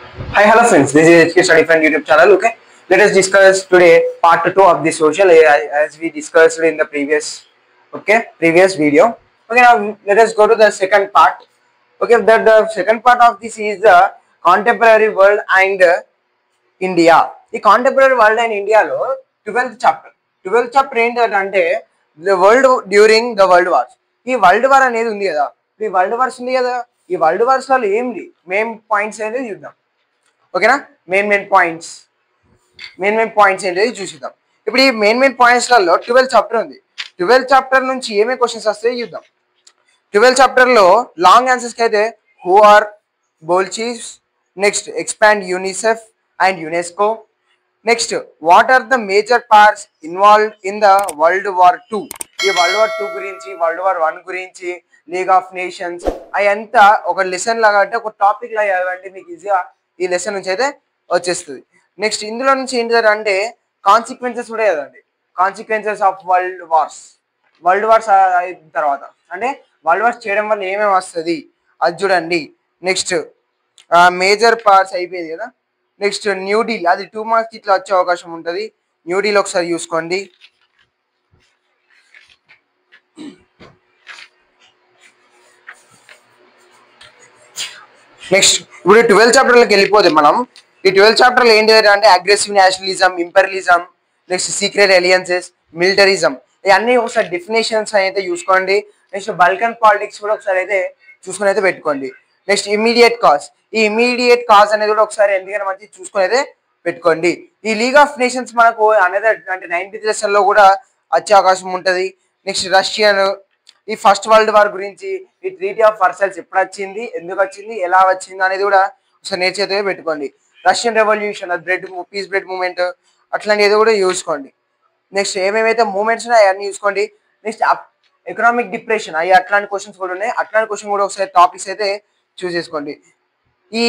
Hi, hello friends. This is HK Study Friend YouTube channel. Okay, let us discuss today part 2 of the social AI as we discussed in the previous video. Okay, now let us go to the second part. Okay, the second part of this is the contemporary world and India. The contemporary world and India lo 12th chapter. 12th chapter ఏంటంటే the world during the world wars. ఈ world war అనేది ఉంది కదా, ఈ world wars ఉంది కదా, ఈ world wars లో ఏంటి మెయిన్ పాయింట్స్ అనేది చూద్దాం. ఓకేనా, మెయిన్ పాయింట్స్ ఏంటి చూసిద్దాం. ఇప్పుడు ఈ మెయిన్ పాయింట్స్లలో 12 చాప్టర్ ఉంది. 12 చాప్టర్ నుంచి ఏమేమి క్వశ్చన్స్ వస్తాయి చూద్దాం. 12 చాప్టర్లో లాంగ్ ఆన్సర్స్కి అయితే who are Bolsheviks, next expand UNICEF and UNESCO, next what are the major parts involved in the world war 2. ఈ వరల్డ్ వార్ 2 గురించి, వరల్డ్ వార్ 1 గురించి, లీగ్ ఆఫ్ నేషన్స్ అవంతా ఒక లెసన్ లాగా, అంటే ఒక టాపిక్ లాగా చదవండి, మీకు ఈజీగా ఈ లెసన్ నుంచి అయితే వచ్చేస్తుంది. నెక్స్ట్ ఇందులో నుంచి ఏంటంటే కాన్సిక్వెన్సెస్ కూడా కదండి, కాన్సిక్వెన్సెస్ ఆఫ్ వరల్డ్ వార్స్ అయిన తర్వాత అంటే వరల్డ్ వార్స్ చేయడం వల్ల ఏమేమి వస్తుంది అది చూడండి. నెక్స్ట్ మేజర్ పార్ట్స్ అయిపోయింది కదా. నెక్స్ట్ న్యూ డీల్, అది 2 మార్క్స్ ఇట్లా వచ్చే అవకాశం ఉంటుంది. న్యూ డీల్ ఒకసారి చూసుకోండి. నెక్స్ట్ ఇప్పుడు 12 చాప్టర్లోకి వెళ్ళిపోతే మనం ఈ 12 చాప్టర్లో ఏంటి అంటే aggressive nationalism, imperialism, next secret alliances, militarism, ఇవన్నీ ఒకసారి డెఫినేషన్స్ అయితే చూసుకోండి. నెక్స్ట్ బల్కన్ పాలిటిక్స్ కూడా ఒకసారి అయితే చూసుకొని అయితే పెట్టుకోండి. నెక్స్ట్ ఇమీడియట్ కాజ్, ఈ ఇమీడియట్ కాజ్ అనేది కూడా ఒకసారి ఎందుకంటే మంచి చూసుకొని అయితే పెట్టుకోండి. ఈ లీగ్ ఆఫ్ నేషన్స్ మనకు అనేది అంటే 9th లెసన్లో కూడా వచ్చే అవకాశం ఉంటుంది. నెక్స్ట్ రష్యన్, ఈ ఫస్ట్ వరల్డ్ వార్ గురించి, ఈ ట్రీటీ ఆఫ్ వర్సల్స్ ఎప్పుడు వచ్చింది, ఎందుకు వచ్చింది, ఎలా వచ్చింది అనేది కూడా ఒకసారి నేర్చేతే పెట్టుకోండి. Russian revolution, peace bread movement అట్లాంటిది కూడా చూసుకోండి. నెక్స్ట్ ఏమేమైతే మూవ్మెంట్స్ ఉన్నాయో అవన్నీ చూసుకోండి. నెక్స్ట్ ఎకనామిక్ డిప్రెషన్, అవి అట్లాంటి క్వశ్చన్స్ కూడా ఉన్నాయి, అట్లాంటి క్వశ్చన్ కూడా ఒకసారి టాపిక్స్ అయితే చూస్ చేసుకోండి. ఈ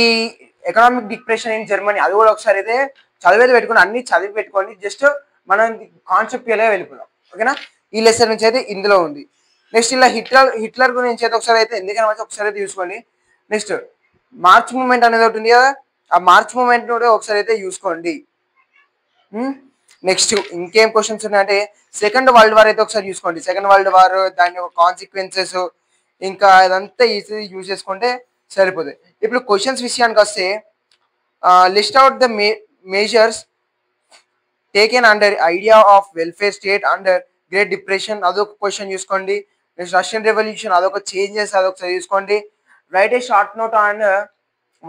ఎకనామిక్ డిప్రెషన్ ఇన్ జర్మనీ అది కూడా ఒకసారి అయితే చదివేది పెట్టుకోండి, అన్ని చదివి పెట్టుకోండి. జస్ట్ మనం కాన్సెప్ట్ ఎలా వెళ్ళిపోదాం. ఓకేనా, ఈ లెసన్ నుంచి అయితే ఇందులో ఉంది. నెక్స్ట్ ఇలా హిట్లర్ గురించి అయితే ఒకసారి అయితే ఎందుకని ఒకసారి అయితే చూసుకోండి. నెక్స్ట్ మార్చ్ మూమెంట్ అనేది ఒకటి ఉంది కదా, ఆ మార్చ్ మూమెంట్ కూడా ఒకసారి అయితే చూసుకోండి. నెక్స్ట్ ఇంకేం క్వశ్చన్స్ ఉన్నాయంటే సెకండ్ వరల్డ్ వార్ అయితే ఒకసారి చూసుకోండి. సెకండ్ వరల్డ్ వార్ దాని యొక్క కాన్సిక్వెన్సెస్ ఇంకా ఇదంతా ఈజీ యూజ్ చేసుకుంటే సరిపోతుంది. ఇప్పుడు క్వశ్చన్స్ విషయానికి వస్తే list out the measures taken under idea of welfare state under great depression, అదొక క్వశ్చన్ చూసుకోండి. నెక్స్ట్ రష్యన్ రెవల్యూషన్ అదొక చేంజెస్ అదొకసారి చూసుకోండి. Right a short note on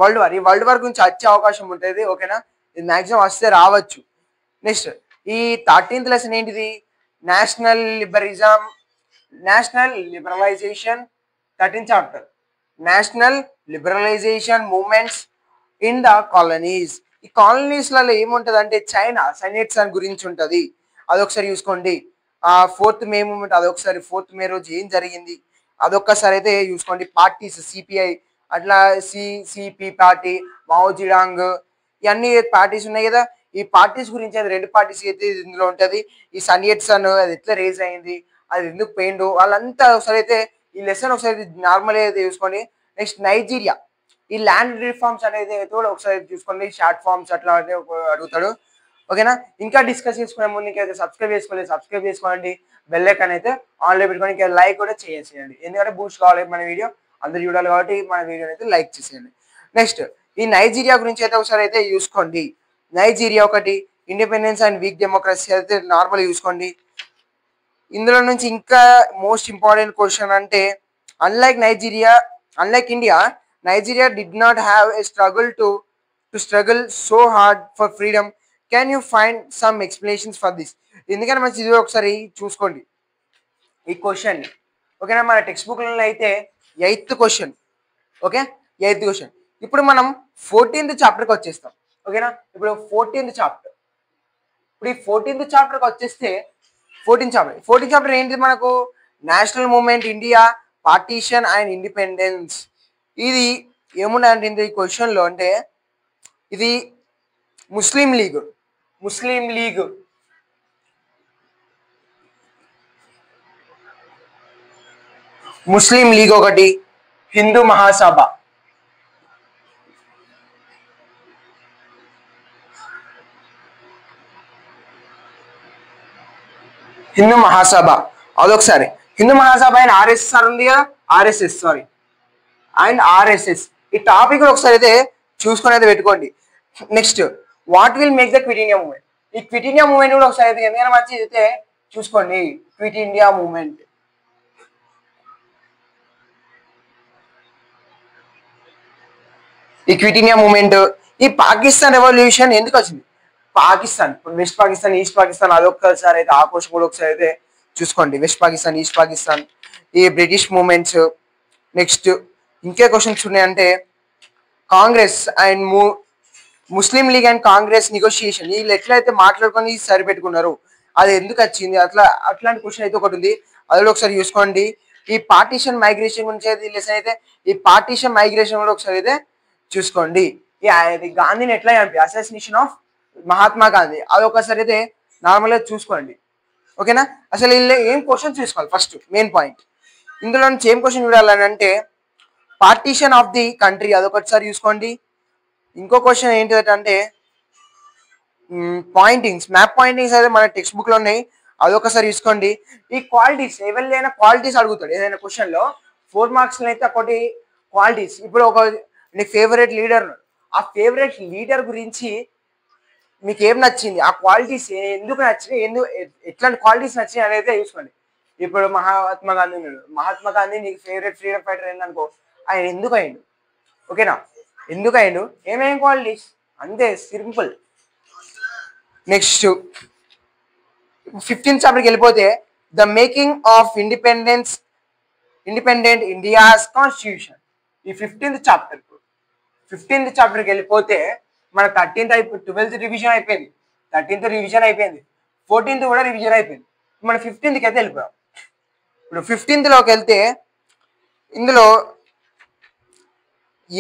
world war, ఈ వరల్డ్ వార్ గురించి వచ్చే అవకాశం ఉంటుంది. ఓకేనా, ఇది మ్యాక్సిమం వస్తే రావచ్చు. నెక్స్ట్ ఈ 13th లెసన్ ఏంటిది, national liberalisation 13th chapter, national liberalisation movements in the colonies. ఈ కాలనీస్లలో ఏముంటుంది అంటే చైనా సైనెట్స్ అని గురించి ఉంటుంది, అదొకసారి చూసుకోండి. 4th మే మూమెంట్ అదొకసారి 4th మే రోజు ఏం జరిగింది అదొక్కసారి అయితే చూసుకోండి. పార్టీస్ సిపిఐ అట్లా సిపి పార్టీ, మావోజిడాంగ్ ఇవన్నీ పార్టీస్ ఉన్నాయి కదా, ఈ పార్టీస్ గురించి అది 2 పార్టీస్ అయితే ఇందులో ఉంటుంది. ఈ సన్యట్స్ అని అది ఎట్లా రేజ్ అయింది, అది ఎందుకు పోయిండు, వాళ్ళంతా ఒకసారి అయితే ఈ లెసన్ ఒకసారి నార్మల్గా అయితే చూసుకోండి. నెక్స్ట్ నైజీరియా, ఈ ల్యాండ్ రిఫార్మ్స్ అనేది కూడా ఒకసారి చూసుకోండి. షార్ట్ ఫార్మ్స్ అట్లా అడుగుతాడు. ఓకేనా, ఇంకా డిస్కస్ చేసుకునే ముందు ఇంకైతే సబ్స్క్రైబ్ చేసుకోండి, బెల్ ఐకాన్ అయితే ఆన్లో పెట్టుకొని ఇంకా లైక్ కూడా చేసేయండి, ఎందుకంటే బూస్ట్ కావాలి మన వీడియో అందరు చూడాలి కాబట్టి మన వీడియోని అయితే లైక్ చేసేయండి. నెక్స్ట్ ఈ నైజీరియా గురించి అయితే ఒకసారి అయితే చూసుకోండి. నైజీరియా ఒకటి, ఇండిపెండెన్స్ అండ్ వీక్ డెమోక్రసీ అయితే నార్మల్ చూసుకోండి. ఇందులో నుంచి ఇంకా మోస్ట్ ఇంపార్టెంట్ క్వశ్చన్ అంటే unlike India Nigeria did not have a struggle so hard for freedom. Can you find some explanations for this. ఎందుకంటే మంచి ఇది ఒకసారి చూసుకోండి ఈ క్వశ్చన్. ఓకేనా, మన టెక్స్ట్ బుక్లో అయితే 8th question. Okay, 8th question. ఇప్పుడు మనం 14th చాప్టర్కి వచ్చేస్తాం. ఓకేనా, ఇప్పుడు 14th చాప్టర్, ఇప్పుడు ఈ 14th చాప్టర్కి వచ్చేస్తే 14th చాప్టర్ ఏంటి మనకు, national movement India, partition and independence. ఇది ఏమున్నాయంటే ఈ క్వశ్చన్లో అంటే ఇది ముస్లిం లీగ్ ఒకటి, హిందూ మహాసభ, హిందూ మహాసభ అదొకసారి. హిందూ మహాసభ అండ్ ఆర్ఎస్ఎస్ ఉంది కదా, ఆర్ఎస్ఎస్ సారీ అండ్ ఆర్ఎస్ఎస్ ఈ టాపిక్ ఒకసారి అయితే చూసుకొని అయితే పెట్టుకోండి. Next what will make the quit India movement, ఈ క్విట్ ఇండియా మూవ్మెంట్ కూడా ఒకసారి అయితే ఎందుకైనా మంచిది అయితే చూసుకోండి. క్విట్ ఇండియా మూవ్మెంట్, ఈ క్విట్ ఇండియా మూవ్మెంట్, ఈ పాకిస్తాన్ రెవల్యూషన్ ఎందుకు వచ్చింది, పాకిస్తాన్ ఇప్పుడు వెస్ట్ పాకిస్తాన్ ఈస్ట్ పాకిస్తాన్ అదొక్కసారి అయితే ఆ క్వశ్చన్ కూడా ఒకసారి అయితే చూసుకోండి. వెస్ట్ పాకిస్తాన్ ఈస్ట్ పాకిస్తాన్, ఈ బ్రిటిష్ మూవ్మెంట్స్. నెక్స్ట్ ఇంకే క్వశ్చన్స్ ఉన్నాయంటే Congress and Muslim league and Congress negotiation, వీళ్ళు ఎట్లయితే మాట్లాడుకొని సరిపెట్టుకున్నారు అది ఎందుకు వచ్చింది, అట్లాంటి క్వశ్చన్ అయితే ఒకటి ఉంది, అది కూడా ఒకసారి చూసుకోండి. ఈ పార్టీషన్ మైగ్రేషన్ గురించి అయితే లెసన్ అయితే ఈ పార్టీషన్ మైగ్రేషన్ కూడా ఒకసారి అయితే చూసుకోండి. ఇది గాంధీని ఎట్లా చంపి అసాసినేషన్ ఆఫ్ మహాత్మా గాంధీ అది ఒకసారి అయితే నార్మల్గా చూసుకోండి. ఓకేనా, అసలు వీళ్ళు ఏం క్వశ్చన్ చూసుకోవాలి ఫస్ట్ మెయిన్ పాయింట్. ఇందులో నుంచి ఏం క్వశ్చన్ చూడాలని అంటే పార్టీషన్ ఆఫ్ ది కంట్రీ అదొకటిసారి చూసుకోండి. ఇంకో క్వశ్చన్ ఏంటంటే పాయింటింగ్స్, మ్యాప్ పాయింటింగ్స్ అయితే మన టెక్స్ట్ బుక్ లో ఉన్నాయి, అదొకసారి చూసుకోండి. ఈ క్వాలిటీస్ ఎవరైనా క్వాలిటీస్ అడుగుతాడు ఏదైనా క్వశ్చన్ లో 4 మార్క్స్ అయితే ఒకటి క్వాలిటీస్. ఇప్పుడు ఒక నీ ఫేవరెట్ లీడర్, ఆ ఫేవరెట్ లీడర్ గురించి మీకు ఏం నచ్చింది, ఆ క్వాలిటీస్ ఎందుకు నచ్చినాయి, ఎట్లాంటి క్వాలిటీస్ నచ్చినాయి అనేది చూసుకోండి. ఇప్పుడు మహాత్మా గాంధీ ఉన్నాడు, మహాత్మా గాంధీ నీకు ఫేవరెట్ ఫ్రీడమ్ ఫైటర్ ఏందనుకో, ఆయన ఎందుకు అయ్యిండు, ఓకేనా, ఎందుకు అయ్యిండు, ఏమేమి క్వాలిటీస్, అంతే సింపుల్. నెక్స్ట్ 15th చాప్టర్కి వెళ్ళిపోతే the making of independent India's constitution, ఈ 15th చాప్టర్కి వెళ్ళిపోతే మన 13th 12th రివిజన్ అయిపోయింది, 13th రివిజన్ అయిపోయింది, 14th కూడా రివిజన్ అయిపోయింది, మన 15th అయితే వెళ్ళిపోయాం. ఇప్పుడు 15th లోకి వెళ్తే ఇందులో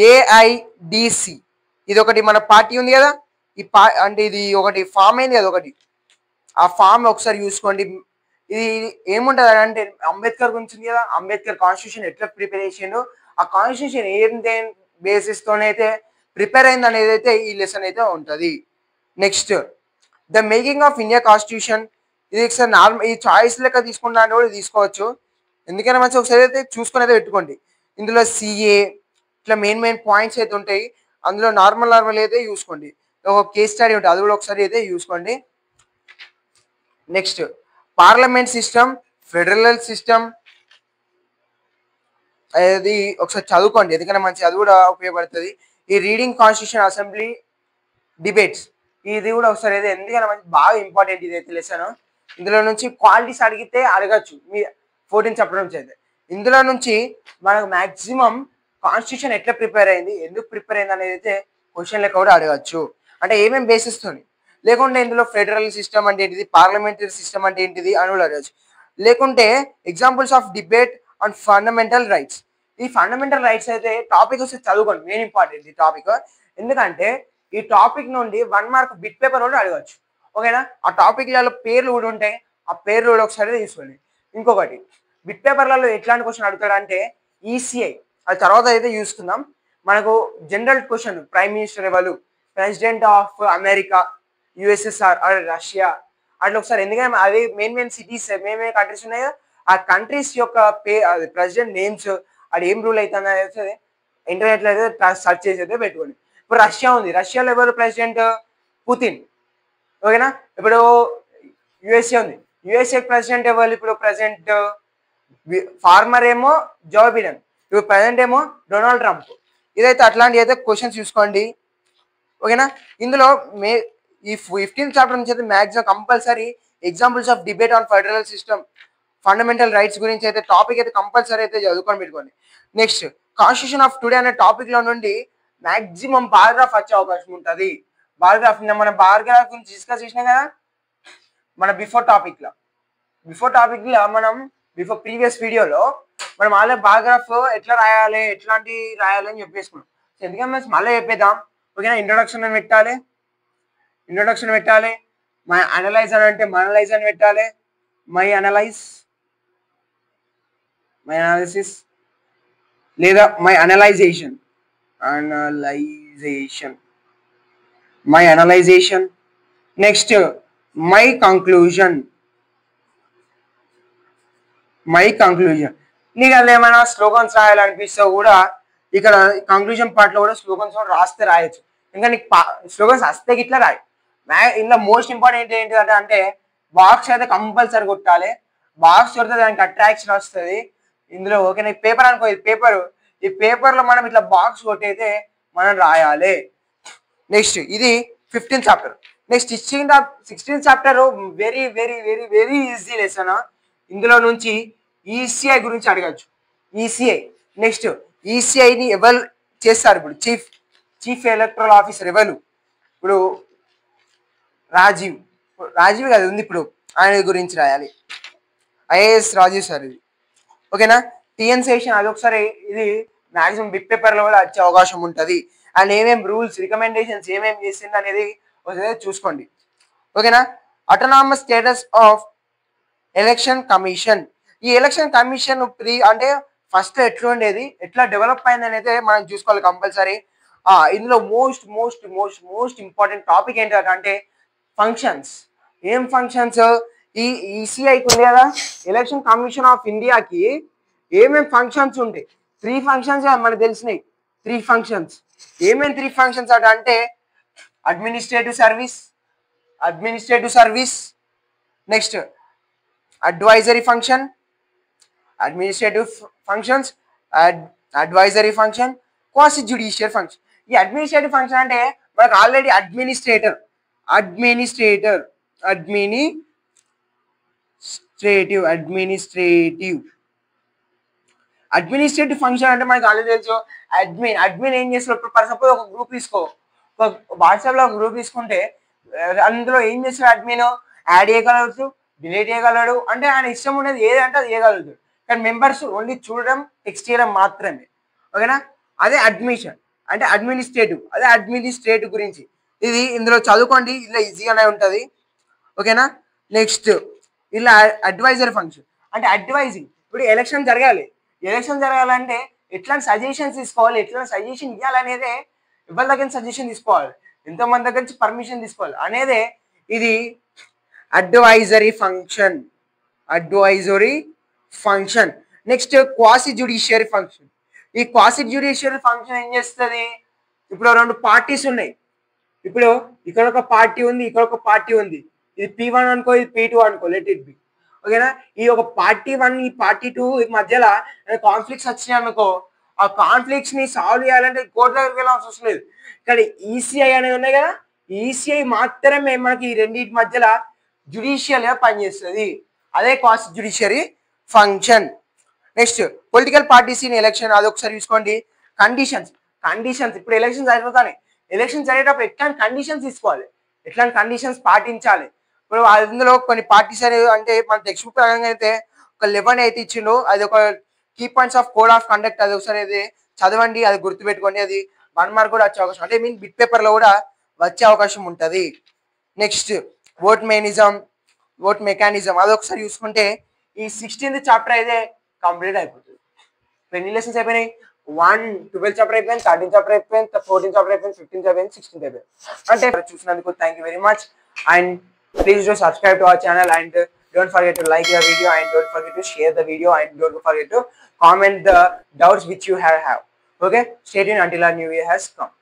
ఏఐడిసి ఇది ఒకటి మన పార్టీ ఉంది కదా, అంటే ఇది ఒకటి ఫామ్ అయింది కదా ఒకటి, ఆ ఫామ్ ఒకసారి చూసుకోండి. ఇది ఏముంటుంది అంటే అంబేద్కర్ గురించి ఉంది కదా, అంబేద్కర్ కాన్స్టిట్యూషన్ ఎట్లా ప్రిపేర్ చేసిండు, ఆ కాన్స్టిట్యూషన్ ఏం బేసిస్ తోనైతే ప్రిపేర్ అయింది అనేది అయితే ఈ లెసన్ అయితే ఉంటుంది. Next the making of India constitution, ఇది ఒకసారి నార్మల్ ఈ చాయిస్ లెక్క తీసుకుంటా కూడా తీసుకోవచ్చు, ఎందుకైనా మంచి ఒకసారి అయితే చూసుకొని అయితే పెట్టుకోండి. ఇందులో సిఏ ఇట్లా మెయిన్ పాయింట్స్ అయితే ఉంటాయి, అందులో నార్మల్ అయితే చూసుకోండి, ఒక కేస్ స్టడీ ఉంటుంది అది కూడా ఒకసారి అయితే చూసుకోండి. Next parliament system, federal system, అది ఒకసారి చదువుకోండి ఎందుకంటే మంచి అది కూడా ఉపయోగపడుతుంది. ఈ రీడింగ్ కాన్స్టిట్యూషన్ అసెంబ్లీ డిబేట్స్ ఇది కూడా ఒకసారి అయితే ఎందుకైనా మంచి బాగా ఇంపార్టెంట్ ఇది అయితే లెసన్. ఇందులో నుంచి క్వాలిటీస్ అడిగితే అడగచ్చు మీ 14th చాప్టర్ నుంచి అయితే. ఇందులో నుంచి మనకు మ్యాక్సిమం కాన్స్టిట్యూషన్ ఎట్లా ప్రిపేర్ అయింది, ఎందుకు ప్రిపేర్ అయింది అనేది అయితే క్వశ్చన్ లెక్క కూడా అడగచ్చు, అంటే ఏమేమి బేసిస్తోని. లేకుంటే ఇందులో ఫెడరల్ సిస్టమ్ అంటే ఏంటిది, పార్లమెంటరీ సిస్టమ్ అంటే ఏంటిది అని కూడా అడగచ్చు. లేకుంటే examples of debate on fundamental rights, ఈ ఫండమెంటల్ రైట్స్ అయితే టాపిక్ వస్తే చదువుకోండి, మెయిన్ ఇంపార్టెంట్ ఈ టాపిక్. ఎందుకంటే ఈ టాపిక్ నుండి 1 మార్క్ బిట్ పేపర్ కూడా అడగచ్చు, ఓకేనా. ఆ టాపిక్లలో పేర్లు కూడా ఉంటాయి, ఆ పేర్లు కూడా ఒకసారి తీసుకోండి. ఇంకొకటి బిట్ పేపర్లలో ఎట్లాంటి క్వశ్చన్ అడుగుతాడు అంటే ఈసీఐ, అది తర్వాత అయితే చూసుకుందాం. మనకు జనరల్ క్వశ్చన్ ప్రైమ్ మినిస్టర్ ఎవరు, president of America, USSR Russia అట్లా ఒకసారి, ఎందుకంటే అది మెయిన్ సిటీస్ మెయిన్ కంట్రీస్ ఉన్నాయో ఆ కంట్రీస్ యొక్క ప్రెసిడెంట్ నేమ్స్ అది ఏం రూల్ అవుతుంది అయితే ఇంటర్నెట్లో అయితే సర్చ్ చేసి అయితే పెట్టుకోండి. ఇప్పుడు రష్యా ఉంది, రష్యాలో ఎవరు ప్రెసిడెంట్, పుతిన్, ఓకేనా. ఇప్పుడు యుఎస్ఏ ఉంది, యుఎస్ఏ ప్రెసిడెంట్ ఎవరు, ఇప్పుడు ప్రెసిడెంట్ ఫార్మర్ ఏమో జో బిడెన్, ఇప్పుడు ప్రెసిడెంట్ ఏమో డొనాల్డ్ ట్రంప్. ఇదైతే అట్లాంటివి అయితే క్వశ్చన్స్ చూసుకోండి, ఓకేనా. ఇందులో ఈ 15th చాప్టర్ నుంచి అయితే maximum compulsory examples of debate on federal system, fundamental rights గురించి అయితే టాపిక్ అయితే కంపల్సరీ అయితే చదువుకొని పెట్టుకోండి. నెక్స్ట్ కాన్స్టిట్యూషన్ ఆఫ్ టుడే అనే టాపిక్ లో నుండి మ్యాక్సిమం పారాగ్రాఫ్ వచ్చే అవకాశం ఉంటుంది. మన పారాగ్రాఫ్ గురించి డిస్కస్ చేసినాం కదా మన బిఫోర్ టాపిక్ లో మనం ప్రీవియస్ వీడియోలో మనం మళ్ళీ పారాగ్రాఫ్ ఎట్లా రాయాలి అని చెప్పేసుకున్నాం. ఎందుకంటే మళ్ళీ చెప్పేద్దాం, ఓకేనా. ఇంట్రొడక్షన్ పెట్టాలి, మై అనలైజర్ అంటే మనలైజ్ అని పెట్టాలి, మై అనాలిసిస్ లేదా my analysation next my conclusion, my conclusion. నీకు అది ఏమైనా స్లోగన్స్ రాయాలనిపిస్తే కూడా ఇక్కడ కంక్లూజన్ పార్ట్ లో కూడా స్లోగన్స్ రాస్తే రాయొచ్చు. ఇంకా నీకు స్లోగన్స్ వస్తే ఇట్లా రాయి. ఇందులో మోస్ట్ ఇంపార్టెంట్ ఏంటి అంటే బాక్స్ అయితే కంపల్సరీ కొట్టాలి. బాక్స్ కొడితే దానికి అట్రాక్షన్ వస్తుంది ఇందులో. ఓకే, పేపర్ అనుకో, ఇది పేపర్, ఈ పేపర్ లో మనం ఇట్లా బాక్స్ కొట్టయితే మనం రాయాలి. నెక్స్ట్ ఇది 15th chapter. Next 16th chapter very very very very easy lesson. ఇందులో నుంచి ఈసీఐ గురించి అడగచ్చు. ఈసీఐ నెక్స్ట్ ఈసీఐని ఎవరు చేస్తారు? ఇప్పుడు చీఫ్ ఎలక్టరల్ ఆఫీసర్ ఎవరు? ఇప్పుడు రాజీవ్ కదా ఉంది, ఇప్పుడు ఆయన గురించి రాయాలి. ఐఏఎస్ రాజీవ్ సార్ ఇది. ఓకేనా? టిఎన్ సెషన్ అదొకసారి, ఇది మ్యాక్సిమం బిగ్ పేపర్లో కూడా వచ్చే అవకాశం ఉంటుంది. అండ్ ఏమేమి రూల్స్ రికమెండేషన్స్ ఏమేమి చేసింది అనేది ఒకసారి చూసుకోండి. ఓకేనా? Autonomous status of election commission. ఈ ఎలక్షన్ కమిషన్ అంటే ఫస్ట్ ఎట్లా ఉండేది, ఎట్లా డెవలప్ అయింది అనేది మనం చూసుకోవాలి కంపల్సరీ. ఇందులో most most most most important topic ఏంటంటే ఫంక్షన్స్. ఏం ఫంక్షన్స్? ఈ ఈసీఐకి ఉంది కదా, ఎలక్షన్ కమిషన్ ఆఫ్ ఇండియాకి ఏమేమి ఫంక్షన్స్ ఉంటాయి? 3 ఫంక్షన్స్ మనకు తెలిసినాయి. 3 ఫంక్షన్స్. ఏమేమి 3 ఫంక్షన్స్ అంటే administrative service, next advisory function, advisory function, quasi judicial function. ఈ అడ్మినిస్ట్రేటివ్ ఫంక్షన్ అంటే మనకు ఆల్రెడీ అడ్మినిస్ట్రేటివ్ ఫంక్షన్ అంటే మనకి ఆల్రెడీ తెలుసు. అడ్మిన్ ఏం చేస్తారు? సపోజ్ ఒక గ్రూప్ తీసుకో, ఒక వాట్సాప్ లో ఒక గ్రూప్ తీసుకుంటే అందులో ఏం చేస్తాడు అడ్మిన్? యాడ్ చేయగలరు, డిలీట్ చేయగలడు, అంటే ఆయన ఇష్టం ఉండేది ఏదంటే అది చేయగలుగుతాడు. కానీ మెంబర్స్ ఓన్లీ చూడడం, టెక్స్ట్ చేయడం మాత్రమే. ఓకేనా? అదే అడ్మినిస్ట్రేటివ్ గురించి. ఇది ఇందులో చదువుకోండి, ఇలా ఈజీగానే ఉంటుంది. ఓకేనా? నెక్స్ట్ ఇలా అడ్వైజరీ ఫంక్షన్ అంటే అడ్వైజింగ్. ఇప్పుడు ఎలక్షన్ జరగాలంటే ఎట్లాంటి సజెషన్స్ తీసుకోవాలి, ఎట్లాంటి సజెషన్ ఇవ్వాలనేదే, ఎవరి దగ్గర సజెషన్ తీసుకోవాలి, ఎంతోమంది దగ్గర నుంచి పర్మిషన్ తీసుకోవాలి అనేదే ఇది advisory function. Next క్వాసి judiciary function. ఈ క్వాసి జ్యుడిషియరీ ఫంక్షన్ ఏం చేస్తుంది? ఇప్పుడు 2 పార్టీస్ ఉన్నాయి. ఇప్పుడు ఇక్కడ ఒక పార్టీ ఉంది, ఇక్కడ ఒక పార్టీ ఉంది. ఇది P1 అనుకో, ఇది P2 అనుకో, లెట్ ఇట్ బి. ఓకేనా? ఈ ఒక పార్టీ 1 ఈ పార్టీ 2 మధ్యలో కాన్ఫ్లిక్ట్స్ వచ్చినాయి అనుకో, ఆ కాన్ఫ్లిక్ట్స్ ని సాల్వ్ చేయాలంటే కోర్టు దగ్గరికి వెళ్ళాల్సిన అవసరం లేదు. ఇక్కడ ఈసీఐ అనేది ఉన్నాయి కదా, ఈసీఐ మాత్రమే మనకి ఈ రెండింటి మధ్యలో జ్యుడిషియల్ గా పనిచేస్తుంది. అదే quasi judiciary function. Next political parties in election, అదొకసారి చూసుకోండి. కండిషన్స్. ఇప్పుడు ఎలక్షన్ జరిగేటప్పుడు ఎట్లాంటి కండిషన్స్ తీసుకోవాలి, ఎట్లాంటి కండిషన్స్ పాటించాలి. ఇప్పుడు అందులో కొన్ని పార్టీస్ అనేవి అంటే మన టెక్స్ట్ బుక్ ప్రకారంగా అయితే ఒక 11 అయితే ఇచ్చిండు. అది ఒక key points of code of conduct, అది ఒకసారి అయితే చదవండి, అది గుర్తుపెట్టుకోండి. అది 1 మార్క్ కూడా వచ్చే అవకాశం, అంటే బిట్ పేపర్ లో కూడా వచ్చే అవకాశం ఉంటుంది. నెక్స్ట్ ఓట్ మెకానిజం, అదొకసారి చూసుకుంటే ఈ 16th చాప్టర్ అయితే కంప్లీట్ అయిపోతుంది. ఎన్ని లెసన్స్ అయిపోయినాయి? 12 చాప్టర్ అయిపోయింది, 13 చాప్టర్ అయిపోయింది, 14 చాప్టర్ అయిపోయింది, 15 అయిపోయింది, 16 అయిపోయింది. అంటే చూసినందుకు thank you very much. And please do subscribe to our channel and don't forget to like the video and don't forget to share the video and don't forget to comment the doubts which you have. Okay, stay tuned until our new year has come.